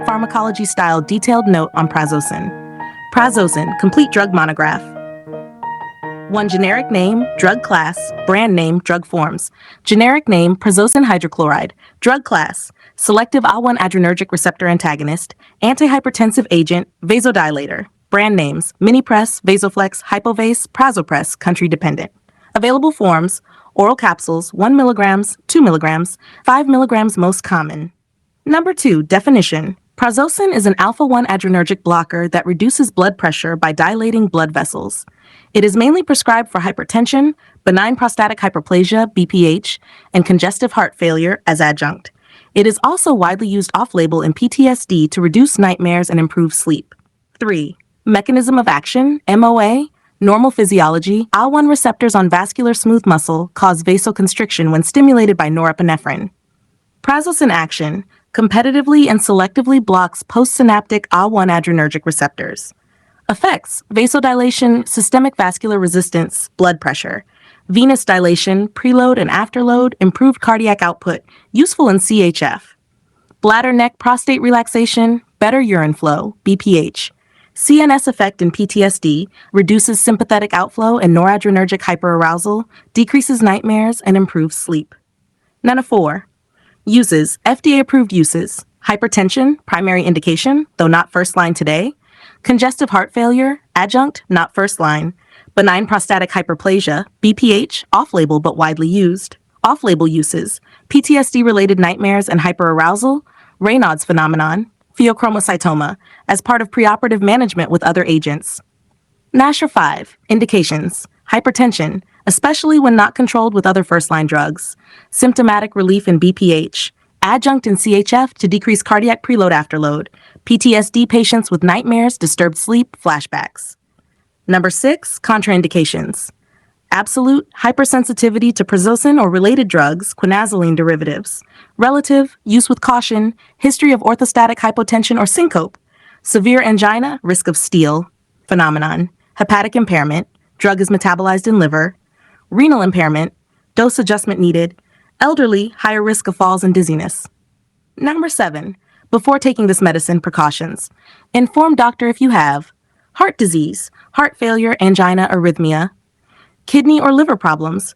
Pharmacology-style detailed note on Prazosin. Prazosin, complete drug monograph. 1. Generic name, drug class, brand name, drug forms. Generic name, Prazosin hydrochloride. Drug class, selective Al1 adrenergic receptor antagonist, antihypertensive agent, vasodilator. Brand names, Minipress, Vasoflex, Hypovase, Prazopress, country dependent. Available forms, oral capsules, 1 milligrams, 2 milligrams, 5 milligrams most common. Number 2, definition. Prazosin is an alpha-1 adrenergic blocker that reduces blood pressure by dilating blood vessels. It is mainly prescribed for hypertension, benign prostatic hyperplasia, BPH, and congestive heart failure as adjunct. It is also widely used off-label in PTSD to reduce nightmares and improve sleep. 3. Mechanism of action, MOA, normal physiology. Al1 receptors on vascular smooth muscle cause vasoconstriction when stimulated by norepinephrine. Prazosin action competitively and selectively blocks postsynaptic Al1 adrenergic receptors. Effects: vasodilation, systemic vascular resistance, blood pressure, venous dilation, preload and afterload, improved cardiac output, useful in CHF. Bladder, neck, prostate relaxation, better urine flow, BPH. CNS effect in PTSD, reduces sympathetic outflow and noradrenergic hyperarousal, decreases nightmares, and improves sleep. 4. Uses, FDA-approved uses, hypertension, primary indication, though not first line today, congestive heart failure, adjunct, not first line, benign prostatic hyperplasia, BPH, off-label but widely used, off-label uses, PTSD-related nightmares and hyperarousal, Raynaud's phenomenon, pheochromocytoma, as part of preoperative management with other agents. NASHR 5, indications, hypertension, especially when not controlled with other first-line drugs, symptomatic relief in BPH, adjunct in CHF to decrease cardiac preload afterload, PTSD patients with nightmares, disturbed sleep, flashbacks. 6, contraindications. Absolute, hypersensitivity to prazosin or related drugs, quinazoline derivatives. Relative, use with caution, history of orthostatic hypotension or syncope. Severe angina, risk of steel, phenomenon. Hepatic impairment, drug is metabolized in liver. Renal impairment, dose adjustment needed. Elderly, higher risk of falls and dizziness. 7, before taking this medicine, precautions. Inform doctor if you have heart disease, heart failure, angina, arrhythmia, kidney or liver problems,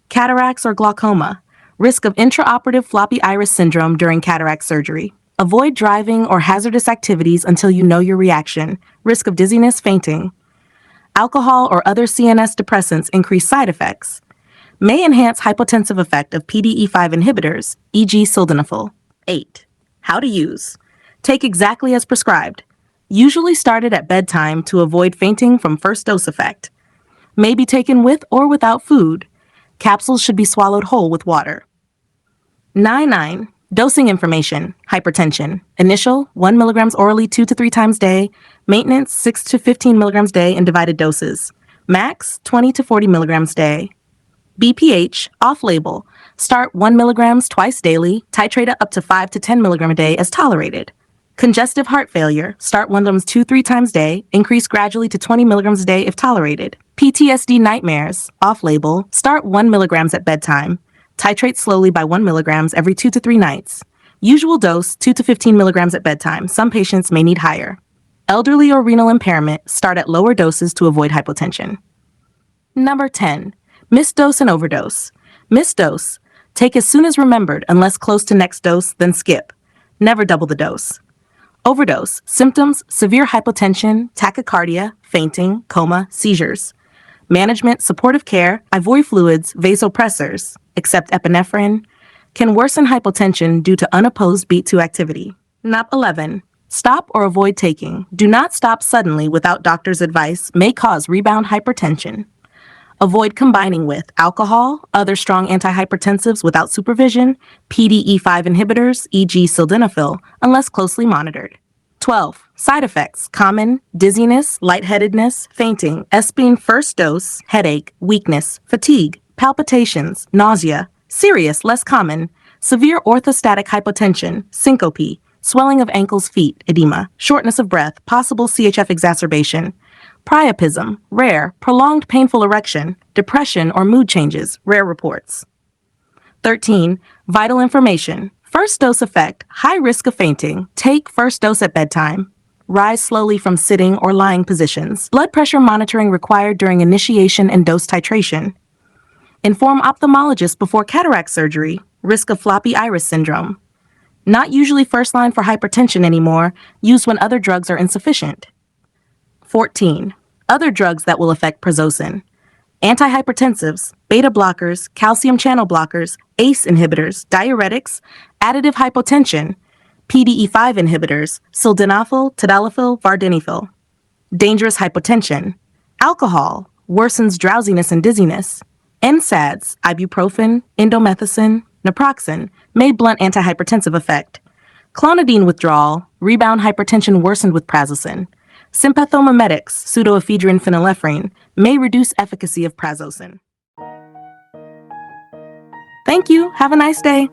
cataracts or glaucoma, risk of intraoperative floppy iris syndrome during cataract surgery. Avoid driving or hazardous activities until you know your reaction, risk of dizziness, fainting. Alcohol or other CNS depressants increase side effects. May enhance hypotensive effect of PDE5 inhibitors, e.g. sildenafil. 8. How to use. Take exactly as prescribed. Usually started at bedtime to avoid fainting from first dose effect. May be taken with or without food. Capsules should be swallowed whole with water. 9. Dosing information. Hypertension. Initial, 1 milligrams orally 2 to 3 times day. Maintenance, 6 to 15 milligrams day in divided doses. Max, 20 to 40 milligrams day. BPH, off-label. Start 1 milligrams twice daily, titrate up to 5 to 10 milligram a day as tolerated. Congestive heart failure, start 1 milligrams 2-3 times day, increase gradually to 20 milligrams a day if tolerated. PTSD nightmares, off-label, start 1 milligrams at bedtime, titrate slowly by 1 milligrams every 2 to 3 nights. Usual dose, 2 to 15 milligrams at bedtime. Some patients may need higher. Elderly or renal impairment, start at lower doses to avoid hypotension. 10. Missed dose and overdose. Missed dose. Take as soon as remembered unless close to next dose, then skip. Never double the dose. Overdose. Symptoms: severe hypotension, tachycardia, fainting, coma, seizures. Management: supportive care, ivory fluids, vasopressors, except epinephrine, can worsen hypotension due to unopposed beat 2 activity. 11. Stop or avoid taking. Do not stop suddenly without doctor's advice, may cause rebound hypertension. Avoid combining with alcohol, other strong antihypertensives without supervision, PDE5 inhibitors, e.g. sildenafil, unless closely monitored. 12. Side effects: common, dizziness, lightheadedness, fainting, espine first dose, headache, weakness, fatigue, palpitations, nausea. Serious, less common, severe orthostatic hypotension, syncope, swelling of ankles, feet, edema, shortness of breath, possible CHF exacerbation. Priapism, rare, prolonged painful erection, depression or mood changes, rare reports. 13. Vital information. First dose effect, high risk of fainting. Take first dose at bedtime. Rise slowly from sitting or lying positions. Blood pressure monitoring required during initiation and dose titration. Inform ophthalmologist before cataract surgery. Risk of floppy iris syndrome. Not usually first line for hypertension anymore, used when other drugs are insufficient. 14. Other drugs that will affect Prazosin. Antihypertensives, beta blockers, calcium channel blockers, ACE inhibitors, diuretics, additive hypotension, PDE5 inhibitors, sildenafil, tadalafil, vardenafil. Dangerous hypotension. Alcohol worsens drowsiness and dizziness. NSAIDs, ibuprofen, indomethacin, naproxen, may blunt antihypertensive effect. Clonidine withdrawal, rebound hypertension worsened with prazosin. Sympathomimetics, pseudoephedrine phenylephrine, may reduce efficacy of prazosin. Thank you. Have a nice day.